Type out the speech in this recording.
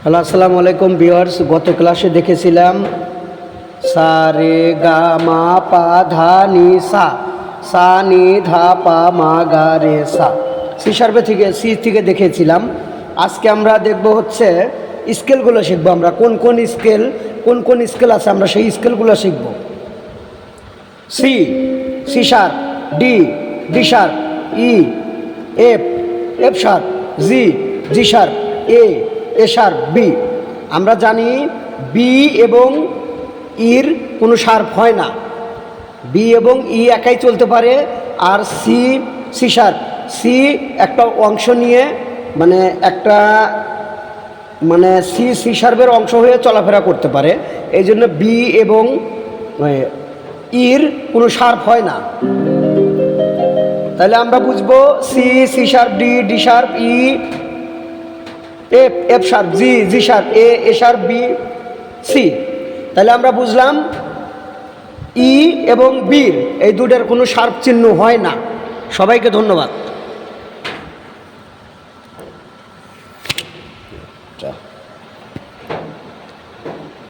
Hello, আসসালামু আলাইকুম viewers. গত ক্লাসে দেখেছিলাম সা রে গা মা পা ধা নি সা, সা নি ধা পা মা গা রে সা। সি থেকে দেখেছিলাম। আজকে আমরা দেখব হচ্ছে স্কেলগুলো শিখবো। আমরা কোন কোন স্কেল আছে আমরা সেই স্কেলগুলো শিখব। C, C sharp, D, D sharp, E, F, F sharp, G, G sharp, A, A sharp, B. আমরা জানি বি এবং ইর কোনো শার্প হয় না। বি এবং ই একাই চলতে পারে। আর সি, সি শার্প, সি একটা অংশ নিয়ে সি, সি শার্পের অংশ হয়ে চলাফেরা করতে পারে। এই জন্য বি এবং ইর কোনো শার্প হয় না। তাহলে আমরা বুঝবো C, C sharp, D, D sharp, E, F, F sharp, G, G sharp, A, A sharp, B, C. তাহলে আমরা বুঝলাম ই এবং বির এই দুটোর কোনো শার্প চিহ্ন হয় না। সবাইকে ধন্যবাদ।